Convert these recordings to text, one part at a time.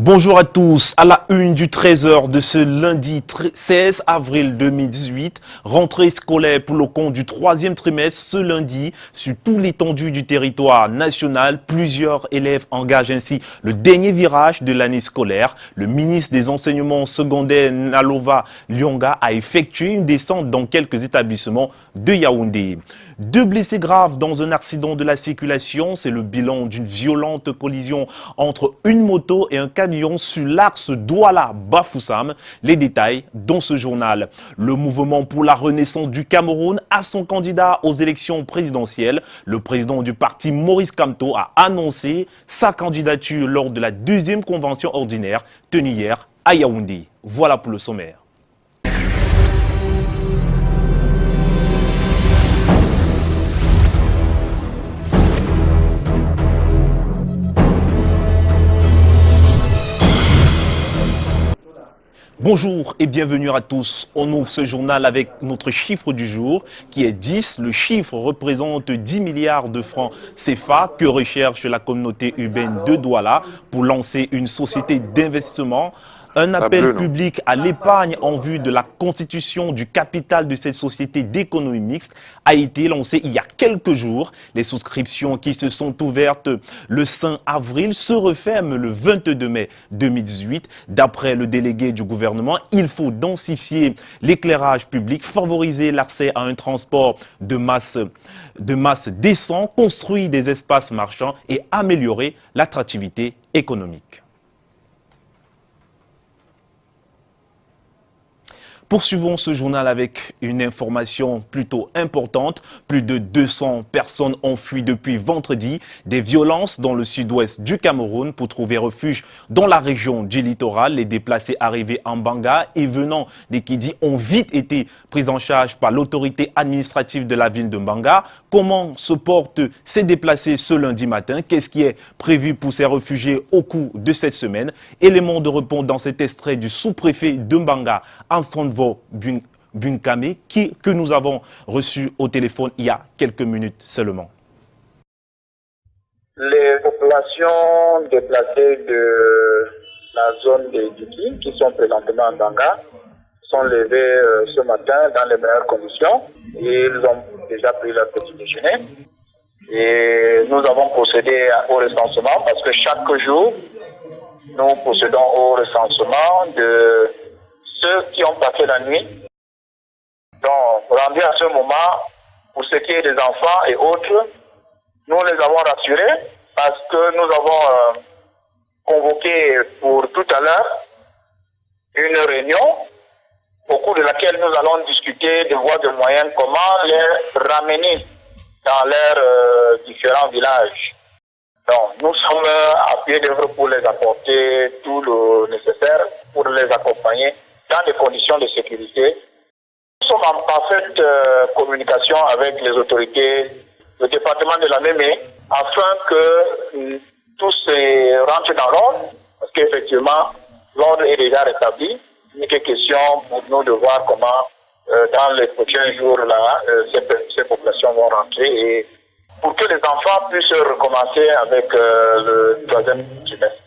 Bonjour à tous. À la une du 13h de ce lundi 16 avril 2018, rentrée scolaire pour le compte du troisième trimestre ce lundi sur tout l'étendue du territoire national. Plusieurs élèves engagent ainsi le dernier virage de l'année scolaire. Le ministre des enseignements secondaires Nalova Lyonga a effectué une descente dans quelques établissements de Yaoundé. 2 blessés graves dans un accident de la circulation, c'est le bilan d'une violente collision entre une moto et un camion sur l'axe Douala-Bafoussam. Les détails dans ce journal. Le mouvement pour la renaissance du Cameroun a son candidat aux élections présidentielles. Le président du parti Maurice Kamto a annoncé sa candidature lors de la 2e convention ordinaire tenue hier à Yaoundé. Voilà pour le sommaire. Bonjour et bienvenue à tous. On ouvre ce journal avec notre chiffre du jour qui est 10. Le chiffre représente 10 milliards de francs CFA que recherche la communauté urbaine de Douala pour lancer une société d'investissement. Un appel public à l'épargne en vue de la constitution du capital de cette société d'économie mixte a été lancé il y a quelques jours. Les souscriptions qui se sont ouvertes le 5 avril se referment le 22 mai 2018. D'après le délégué du gouvernement, il faut densifier l'éclairage public, favoriser l'accès à un transport de masse décent, construire des espaces marchands et améliorer l'attractivité économique. Poursuivons ce journal avec une information plutôt importante. Plus de 200 personnes ont fui depuis vendredi des violences dans le sud-ouest du Cameroun pour trouver refuge dans la région du littoral. Les déplacés arrivés en Banga et venant des Kidi ont vite été pris en charge par l'autorité administrative de la ville de Banga. Comment se portent ces déplacés ce lundi matin? Qu'est-ce qui est prévu pour ces réfugiés au cours de cette semaine? Élément de réponse dans cet extrait du sous-préfet de Banga, Amstrandvo Bunkame, que nous avons reçu au téléphone il y a quelques minutes seulement. Les populations déplacées de la zone des Diki, qui sont présentement en Banga, sont levées ce matin dans les meilleures conditions et ils ont déjà pris leur petit déjeuner. Et nous avons procédé au recensement parce que chaque jour, nous procédons au recensement de ceux qui ont passé la nuit. Donc, rendu à ce moment, pour ce qui est des enfants et autres, nous les avons rassurés parce que nous avons convoqué pour tout à l'heure une réunion au cours de laquelle nous allons discuter de voies de moyens, comment les ramener dans leurs différents villages. Donc, nous sommes à pied d'œuvre pour les apporter tout le nécessaire, pour les accompagner dans des conditions de sécurité. Nous sommes en parfaite communication avec les autorités, le département de la Mémé, afin que tout se rentre dans l'ordre, parce qu'effectivement, l'ordre est déjà rétabli. Il n'est que question pour nous de voir comment, dans les prochains jours-là, ces populations vont rentrer et pour que les enfants puissent recommencer avec le 3e trimestre.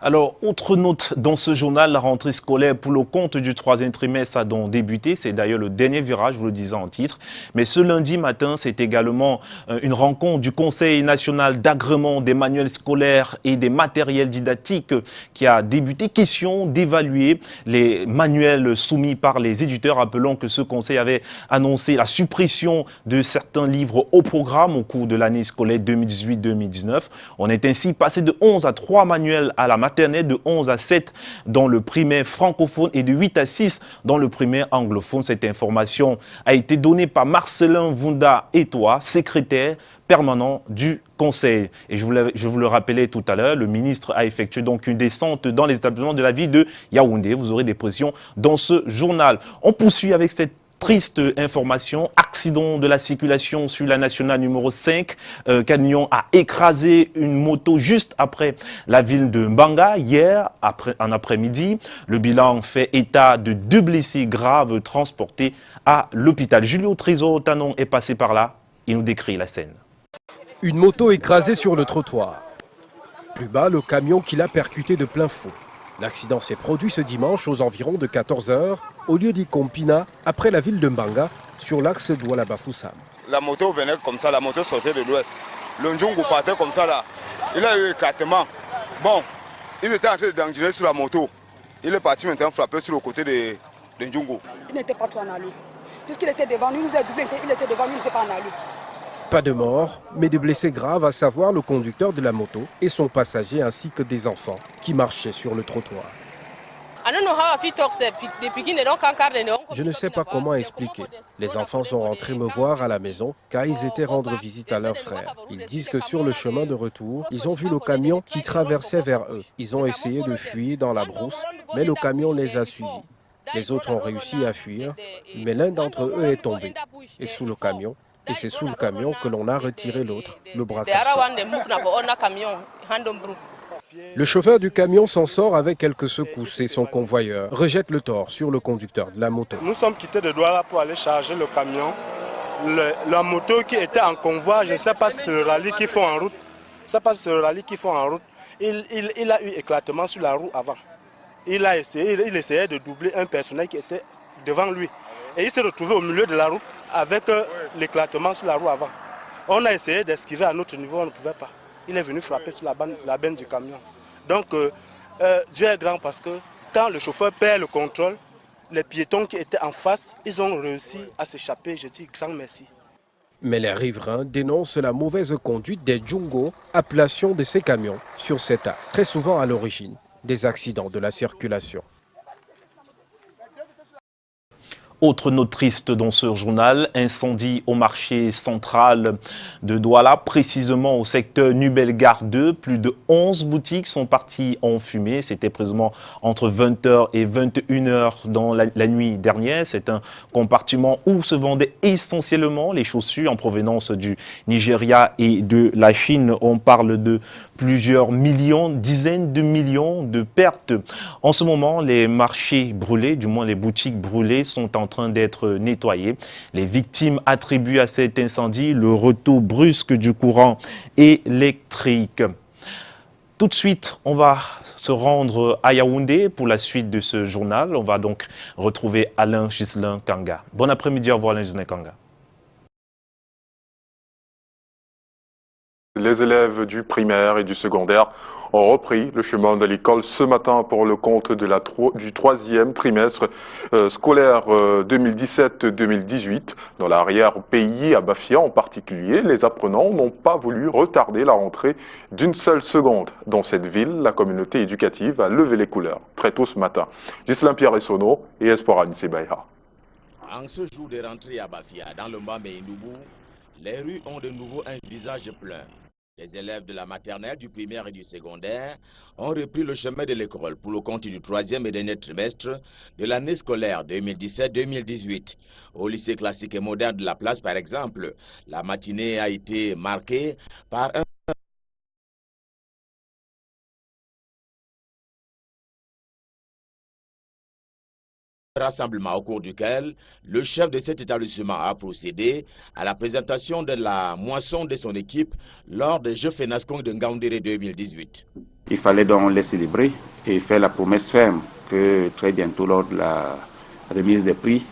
Alors, autre note dans ce journal, la rentrée scolaire pour le compte du 3e trimestre a donc débuté. C'est d'ailleurs le dernier virage, vous le disiez en titre. Mais ce lundi matin, c'est également une rencontre du Conseil national d'agrément des manuels scolaires et des matériels didactiques qui a débuté. Question d'évaluer les manuels soumis par les éditeurs. Rappelons que ce conseil avait annoncé la suppression de certains livres au programme au cours de l'année scolaire 2018-2019. On est ainsi passé de 11 à 3 manuels à la maternelle, de 11 à 7 dans le primaire francophone et de 8 à 6 dans le primaire anglophone. Cette information a été donnée par Marcelin Vunda Etoa, secrétaire permanent du Conseil. Et je vous le rappelais tout à l'heure, le ministre a effectué donc une descente dans les établissements de la ville de Yaoundé. Vous aurez des précisions dans ce journal. On poursuit avec cette triste information, accident de la circulation sur la nationale numéro 5. Camion a écrasé une moto juste après la ville de Mbanga hier en après-midi. Le bilan fait état de 2 blessés graves transportés à l'hôpital. Julio Trésor Tanon est passé par là. Il nous décrit la scène. Une moto écrasée sur le trottoir. Plus bas, le camion qui l'a percuté de plein fouet. L'accident s'est produit ce dimanche aux environs de 14 h au lieu d'Ikompina, après la ville de Mbanga, sur l'axe Douala-Bafoussam. La moto venait comme ça, la moto sortait de l'ouest. Le Ndjungu partait comme ça là. Il a eu éclatement. Bon, il était en train d'engirer sur la moto. Il est parti maintenant frapper sur le côté de Ndjungu. Il n'était pas trop en allure. Puisqu'il était devant nous, il nous a doublé, il était devant nous, il n'était pas en allure. Pas de morts, mais de blessés graves, à savoir le conducteur de la moto et son passager ainsi que des enfants qui marchaient sur le trottoir. Je ne sais pas comment expliquer. Les enfants sont rentrés me voir à la maison car ils étaient rendre visite à leur frère. Ils disent que sur le chemin de retour, ils ont vu le camion qui traversait vers eux. Ils ont essayé de fuir dans la brousse, mais le camion les a suivis. Les autres ont réussi à fuir, mais l'un d'entre eux est tombé. Et sous le camion, et c'est sous le camion que l'on a retiré l'autre, le bras cassé. Le chauffeur du camion s'en sort avec quelques secousses et son convoyeur rejette le tort sur le conducteur de la moto. Nous sommes quittés de Douala pour aller charger le camion. La moto qui était en convoi, je ne sais pas si c'est le rallye qu'ils font en route. Il a eu éclatement sur la roue avant. Il essayait de doubler un personnel qui était devant lui. Et il s'est retrouvé au milieu de la route avec l'éclatement sur la roue avant. On a essayé d'esquiver à notre niveau, on ne pouvait pas. Il est venu frapper sur la benne du camion. Donc Dieu est grand parce que quand le chauffeur perd le contrôle, les piétons qui étaient en face, ils ont réussi à s'échapper. Je dis grand merci. Mais les riverains dénoncent la mauvaise conduite des Djungo, appellation de ces camions, sur cet axe, très souvent à l'origine des accidents de la circulation. Autre note triste dans ce journal, incendie au marché central de Douala, précisément au secteur Nubelgare 2. Plus de 11 boutiques sont parties en fumée. C'était précisément entre 20 h et 21 h dans la nuit dernière. C'est un compartiment où se vendaient essentiellement les chaussures en provenance du Nigeria et de la Chine. On parle de plusieurs millions, dizaines de millions de pertes. En ce moment, les marchés brûlés, du moins les boutiques brûlées, sont en train d'être nettoyées. Les victimes attribuent à cet incendie le retour brusque du courant électrique. Tout de suite, on va se rendre à Yaoundé pour la suite de ce journal. On va donc retrouver Alain Ghislain Kanga. Bon après-midi, au revoir Alain Ghislain Kanga. Les élèves du primaire et du secondaire ont repris le chemin de l'école ce matin pour le compte de du troisième trimestre scolaire 2017-2018. Dans l'arrière-pays, à Bafia en particulier, les apprenants n'ont pas voulu retarder la rentrée d'une seule seconde. Dans cette ville, la communauté éducative a levé les couleurs très tôt ce matin. Ghislain Pierre Essono et Espoir Anissé Baïha. En ce jour de rentrée à Bafia, dans le Mbambe-Ndoubou, les rues ont de nouveau un visage plein. Les élèves de la maternelle, du primaire et du secondaire ont repris le chemin de l'école pour le compte du troisième et dernier trimestre de l'année scolaire 2017-2018. Au lycée classique et moderne de la place, par exemple, la matinée a été marquée par un rassemblement au cours duquel le chef de cet établissement a procédé à la présentation de la moisson de son équipe lors des Jeux FENASCON de Ngaoundéré 2018. Il fallait donc les célébrer et faire la promesse ferme que très bientôt lors de la remise des prix,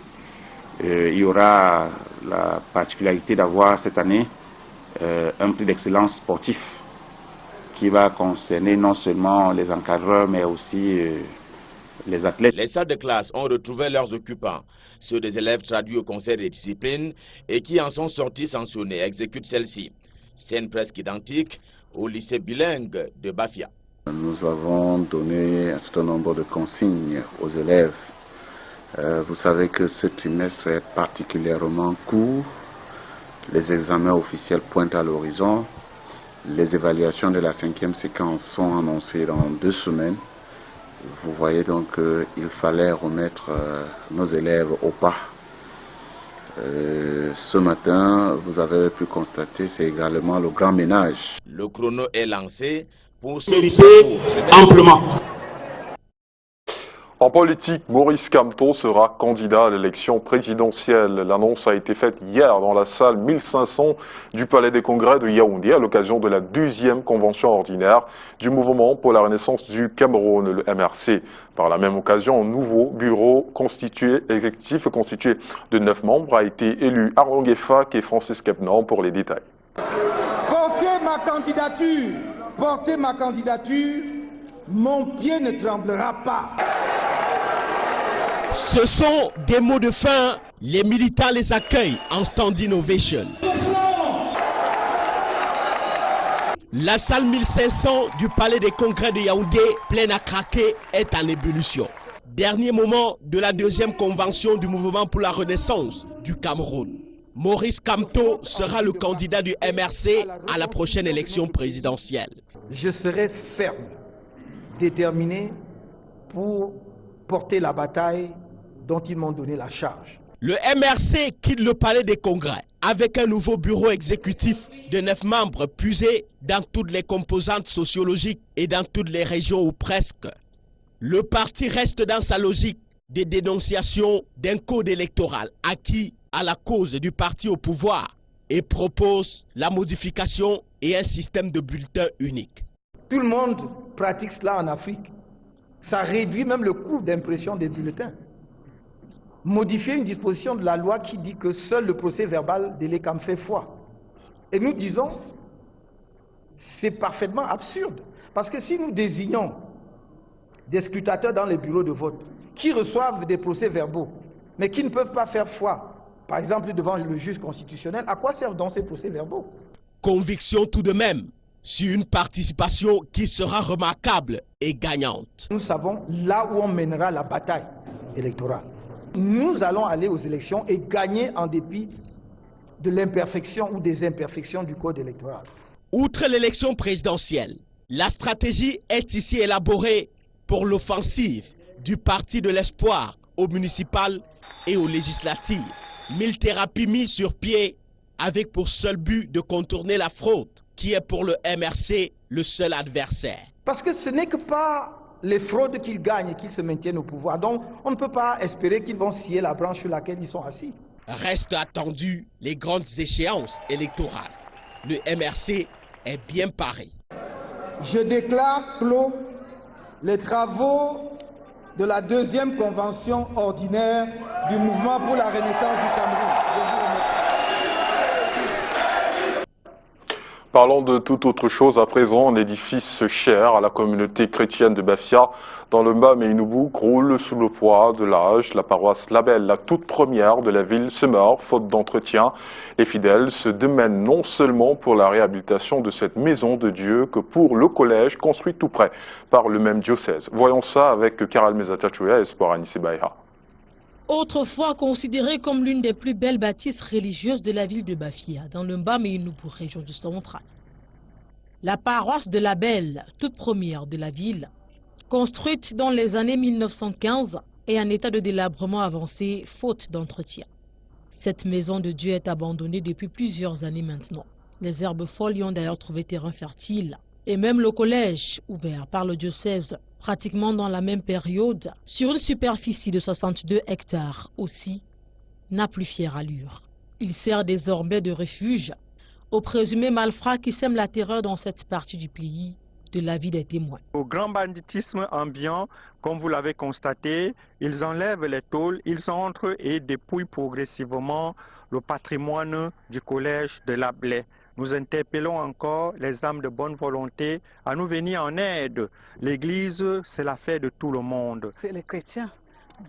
il y aura la particularité d'avoir cette année un prix d'excellence sportif qui va concerner non seulement les encadreurs mais aussi les athlètes. Les salles de classe ont retrouvé leurs occupants. Ceux des élèves traduits au conseil des disciplines et qui en sont sortis sanctionnés exécutent celle-ci. Scène presque identique au lycée bilingue de Bafia. Nous avons donné un certain nombre de consignes aux élèves. Vous savez que ce trimestre est particulièrement court. Les examens officiels pointent à l'horizon. Les évaluations de la 5e séquence sont annoncées dans 2 semaines. Vous voyez donc qu'il fallait remettre nos élèves au pas. Ce matin, vous avez pu constater, c'est également le grand ménage. Le chrono est lancé pour ce amplement. En politique, Maurice Kamto sera candidat à l'élection présidentielle. L'annonce a été faite hier dans la salle 1500 du Palais des Congrès de Yaoundé à l'occasion de la 12e convention ordinaire du Mouvement pour la Renaissance du Cameroun, le MRC. Par la même occasion, un nouveau bureau exécutif constitué de 9 membres a été élu. Arlong Efak et Francis Kepnan pour les détails. Portez ma candidature, mon pied ne tremblera pas. Ce sont des mots de fin, les militants les accueillent en standing ovation. La salle 1500 du Palais des Congrès de Yaoundé, pleine à craquer, est en ébullition. Dernier moment de la 2e convention du Mouvement pour la Renaissance du Cameroun. Maurice Kamto sera le candidat du MRC à la prochaine élection présidentielle. Je serai ferme, déterminé pour porter la bataille dont ils m'ont donné la charge. Le MRC quitte le Palais des Congrès avec un nouveau bureau exécutif de 9 membres puisés dans toutes les composantes sociologiques et dans toutes les régions ou presque. Le parti reste dans sa logique de dénonciation d'un code électoral acquis à la cause du parti au pouvoir et propose la modification et un système de bulletins unique. Tout le monde pratique cela en Afrique. Ça réduit même le coût d'impression des bulletins. Modifier une disposition de la loi qui dit que seul le procès verbal de l'ECAM fait foi. Et nous disons, c'est parfaitement absurde. Parce que si nous désignons des scrutateurs dans les bureaux de vote qui reçoivent des procès verbaux, mais qui ne peuvent pas faire foi, par exemple devant le juge constitutionnel, à quoi servent donc ces procès verbaux? Conviction tout de même sur une participation qui sera remarquable et gagnante. Nous savons là où on mènera la bataille électorale. Nous allons aller aux élections et gagner en dépit de l'imperfection ou des imperfections du code électoral. Outre l'élection présidentielle, la stratégie est ici élaborée pour l'offensive du Parti de l'Espoir aux municipales et aux législatives. 1000 thérapies mises sur pied avec pour seul but de contourner la fraude qui est pour le MRC le seul adversaire. Parce que ce n'est que par les fraudes qu'ils gagnent et qu'ils se maintiennent au pouvoir. Donc on ne peut pas espérer qu'ils vont scier la branche sur laquelle ils sont assis. Restent attendues les grandes échéances électorales. Le MRC est bien paré. Je déclare clos les travaux de la 2e convention ordinaire du Mouvement pour la Renaissance du Cameroun. Je vous remercie. Parlons de toute autre chose à présent. Un édifice cher à la communauté chrétienne de Bafia dans le Bas-Meinoubou croule sous le poids de l'âge. La paroisse Labelle, la toute première de la ville, se meurt faute d'entretien. Les fidèles se démènent non seulement pour la réhabilitation de cette maison de Dieu que pour le collège construit tout près par le même diocèse. Voyons ça avec Karal Mezatachouya et Espoir Anissé Baïha. Autrefois considérée comme l'une des plus belles bâtisses religieuses de la ville de Bafia, dans le Bas-Meinoubou, région du Central. La paroisse de la Belle, toute première de la ville, construite dans les années 1915, est en état de délabrement avancé, faute d'entretien. Cette maison de Dieu est abandonnée depuis plusieurs années maintenant. Les herbes folles y ont d'ailleurs trouvé terrain fertile. Et même le collège, ouvert par le diocèse, pratiquement dans la même période, sur une superficie de 62 hectares aussi, n'a plus fière allure. Il sert désormais de refuge aux présumés malfrats qui sèment la terreur dans cette partie du pays, de l'avis des témoins. Au grand banditisme ambiant, comme vous l'avez constaté, ils enlèvent les tôles, ils entrent et dépouillent progressivement le patrimoine du collège de la Blaie. Nous interpellons encore les âmes de bonne volonté à nous venir en aide. L'Église, c'est l'affaire de tout le monde. Les chrétiens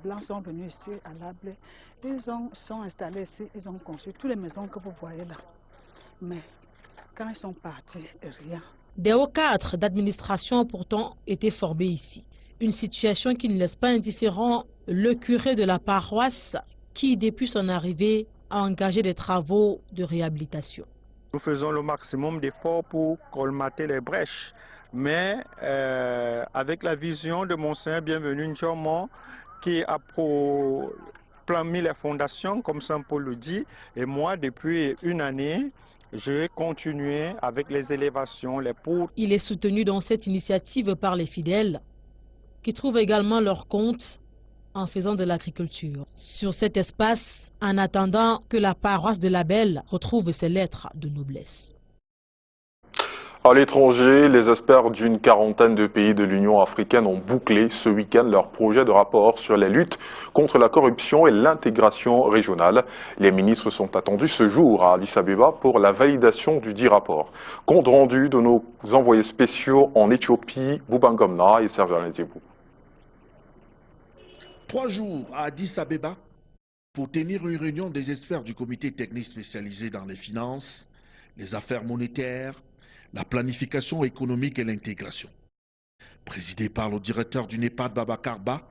blancs sont venus ici à la Blaie. Ils sont installés ici, ils ont construit toutes les maisons que vous voyez là. Mais quand ils sont partis, rien. Des hauts cadres d'administration ont pourtant été formés ici. Une situation qui ne laisse pas indifférent le curé de la paroisse qui, depuis son arrivée, a engagé des travaux de réhabilitation. Nous faisons le maximum d'efforts pour colmater les brèches, mais avec la vision de Monseigneur Bienvenu Ndjomon qui a mis les fondations, comme Saint Paul le dit, et moi, depuis une année, je vais continuer avec les élévations, les poutres. Il est soutenu dans cette initiative par les fidèles, qui trouvent également leur compte en faisant de l'agriculture. Sur cet espace, en attendant que la paroisse de la Belle retrouve ses lettres de noblesse. À l'étranger, les experts d'une quarantaine de pays de l'Union africaine ont bouclé ce week-end leur projet de rapport sur la lutte contre la corruption et l'intégration régionale. Les ministres sont attendus ce jour à Addis Abeba pour la validation du dit rapport. Compte rendu de nos envoyés spéciaux en Éthiopie, Boubangomna et Serge Alain Zébou. 3 jours à Addis Abeba pour tenir une réunion des experts du comité technique spécialisé dans les finances, les affaires monétaires, la planification économique et l'intégration. Présidé par le directeur du NEPAD Babacar Ba,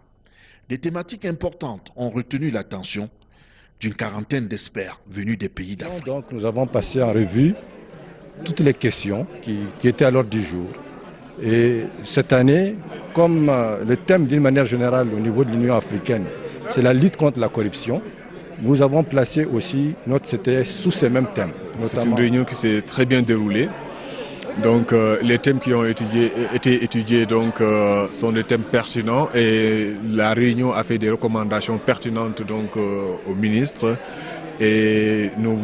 des thématiques importantes ont retenu l'attention d'une quarantaine d'experts venus des pays d'Afrique. Donc nous avons passé en revue toutes les questions qui étaient à l'ordre du jour. Et cette année, comme le thème d'une manière générale au niveau de l'Union africaine, c'est la lutte contre la corruption, nous avons placé aussi notre CTS sous ces mêmes thèmes. C'est une réunion qui s'est très bien déroulée. Donc les thèmes qui ont été étudiés sont des thèmes pertinents et la réunion a fait des recommandations pertinentes aux ministres et nous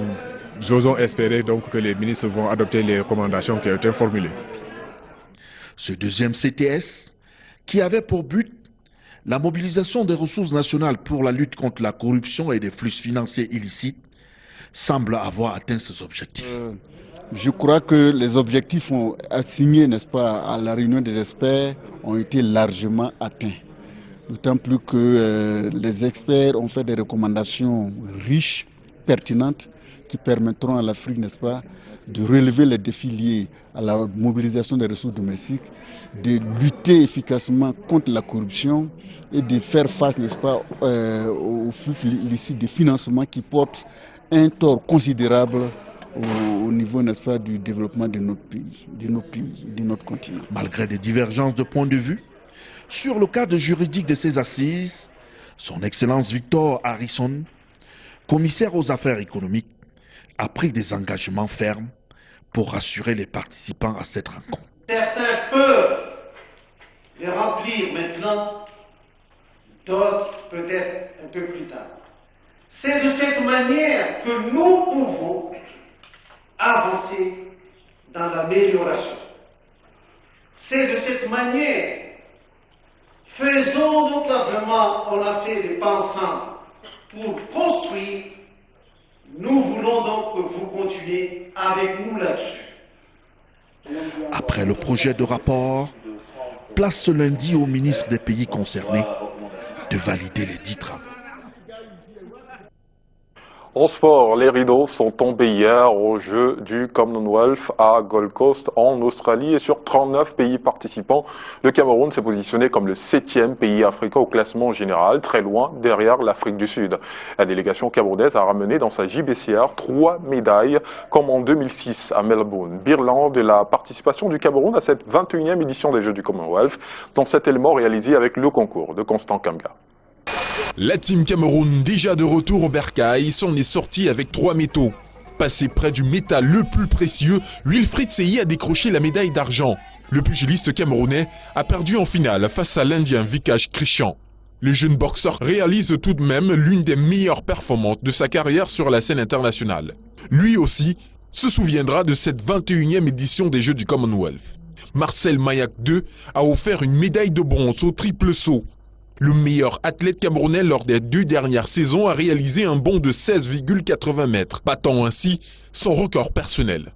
osons espérer que les ministres vont adopter les recommandations qui ont été formulées. Ce deuxième CTS, qui avait pour but la mobilisation des ressources nationales pour la lutte contre la corruption et des flux financiers illicites, semble avoir atteint ses objectifs. Je crois que les objectifs assignés, n'est-ce pas, à la réunion des experts ont été largement atteints. D'autant plus que les experts ont fait des recommandations riches, pertinentes, qui permettront à l'Afrique, n'est-ce pas, de relever les défis liés à la mobilisation des ressources domestiques, de lutter efficacement contre la corruption et de faire face, n'est-ce pas, aux flux illicites de financement qui portent un tort considérable au niveau, n'est-ce pas, du développement de notre pays, de notre continent. Malgré des divergences de point de vue sur le cadre juridique de ces assises, son Excellence Victor Harrison, commissaire aux affaires économiques, a pris des engagements fermes pour rassurer les participants à cette rencontre. Certains peuvent les remplir maintenant, d'autres peut-être un peu plus tard. C'est de cette manière que nous pouvons avancer dans l'amélioration. C'est de cette manière, faisons donc là vraiment, on a fait les pas ensemble pour construire. Nous voulons donc que vous continuez avec nous là-dessus. Après le projet de rapport, place ce lundi au ministre des pays concernés de valider les dits travaux. En sport, les rideaux sont tombés hier aux Jeux du Commonwealth à Gold Coast en Australie et sur 39 pays participants, le Cameroun s'est positionné comme le 7e pays africain au classement général, très loin derrière l'Afrique du Sud. La délégation camerounaise a ramené dans sa JBCR 3 médailles comme en 2006 à Melbourne. Birland de la participation du Cameroun à cette 21e édition des Jeux du Commonwealth, dans cet élément réalisé avec le concours de Constant Kamga. La team Cameroun, déjà de retour au bercail, s'en est sortie avec 3 métaux. Passé près du métal le plus précieux, Wilfried Seyi a décroché la médaille d'argent. Le pugiliste camerounais a perdu en finale face à l'Indien Vikash Krishan. Le jeune boxeur réalise tout de même l'une des meilleures performances de sa carrière sur la scène internationale. Lui aussi se souviendra de cette 21e édition des Jeux du Commonwealth. Marcel Mayak II a offert une médaille de bronze au triple saut. Le meilleur athlète camerounais lors des 2 dernières saisons a réalisé un bond de 16,80 mètres, battant ainsi son record personnel.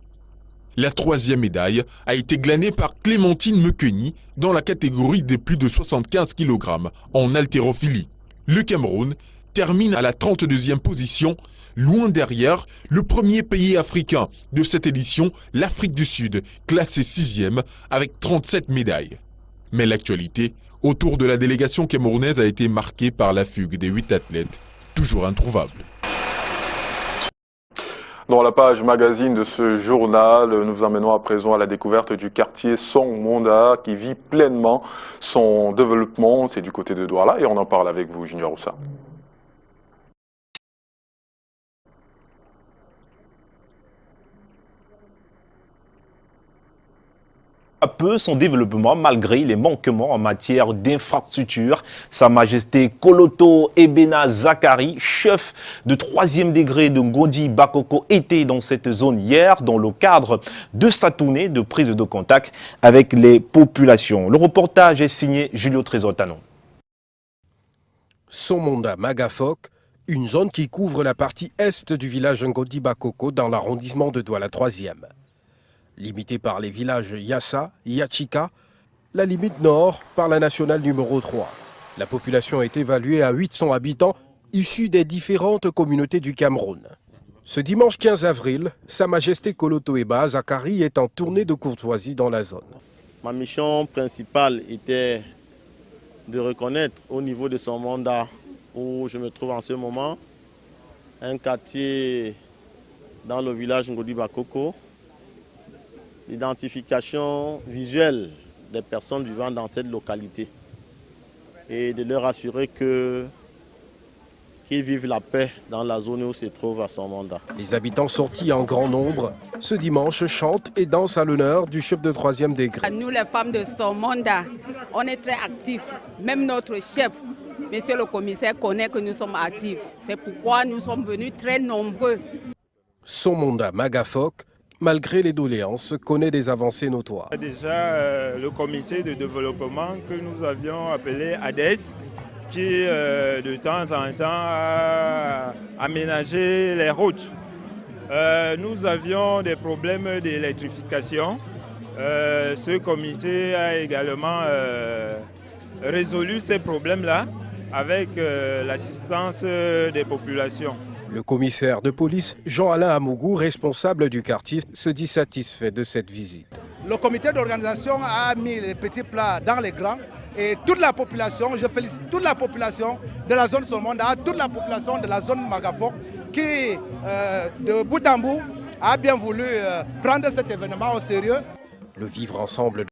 La 3e médaille a été glanée par Clémentine Mekeni dans la catégorie des plus de 75 kg en haltérophilie. Le Cameroun termine à la 32e position, loin derrière le premier pays africain de cette édition, l'Afrique du Sud, classé 6e avec 37 médailles. Mais l'actualité autour de la délégation camerounaise a été marquée par la fugue des 8 athlètes, toujours introuvables. Dans la page magazine de ce journal, nous vous emmenons à présent à la découverte du quartier Songmonda qui vit pleinement son développement. C'est du côté de Douala et on en parle avec vous, Junior Oussa. à peu son développement malgré les manquements en matière d'infrastructures. Sa Majesté Koloto Ebena Zakari, chef de 3e degré de Ngondi Bakoko, était dans cette zone hier dans le cadre de sa tournée de prise de contact avec les populations. Le reportage est signé Julio Trésor-Tanon. Somonda Magafok, une zone qui couvre la partie est du village Ngondi Bakoko dans l'arrondissement de Douala 3e. Limitée par les villages Yassa, Yachika, la limite nord par la nationale numéro 3. La population est évaluée à 800 habitants issus des différentes communautés du Cameroun. Ce dimanche 15 avril, Sa Majesté Koloto Ebena Zakari est en tournée de courtoisie dans la zone. Ma mission principale était de reconnaître au niveau de son mandat où je me trouve en ce moment, un quartier dans le village Ngondi Bakoko, l'identification visuelle des personnes vivant dans cette localité et de leur assurer qu'ils vivent la paix dans la zone où se trouve à son mandat. Les habitants sortis en grand nombre ce dimanche chantent et dansent à l'honneur du chef de 3e degré. Nous les femmes de son mandat, on est très actifs. Même notre chef, monsieur le commissaire, connaît que nous sommes actifs. C'est pourquoi nous sommes venus très nombreux. Somonda Magafok, malgré les doléances, connaît des avancées notoires. Déjà, le comité de développement que nous avions appelé ADES, qui de temps en temps a aménagé les routes. Nous avions des problèmes d'électrification. Ce comité a également résolu ces problèmes-là avec l'assistance des populations. Le commissaire de police, Jean-Alain Amougou, responsable du quartier, se dit satisfait de cette visite. Le comité d'organisation a mis les petits plats dans les grands et toute la population, je félicite toute la population de la zone Somonda, toute la population de la zone Magafok qui, de bout en bout, a bien voulu prendre cet événement au sérieux. Le vivre ensemble.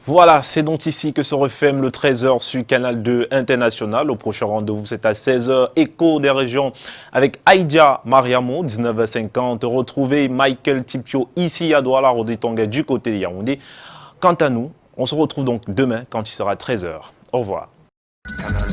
Voilà, c'est donc ici que se referme le 13h sur Canal 2 International. Au prochain rendez-vous, c'est à 16h, Écho des régions avec Aïdia Mariamo, 19h50. Retrouvez Michael Tipio ici à Douala, Rodé-Tonga, du côté de Yaoundé. Quant à nous, on se retrouve donc demain quand il sera 13h. Au revoir. Canal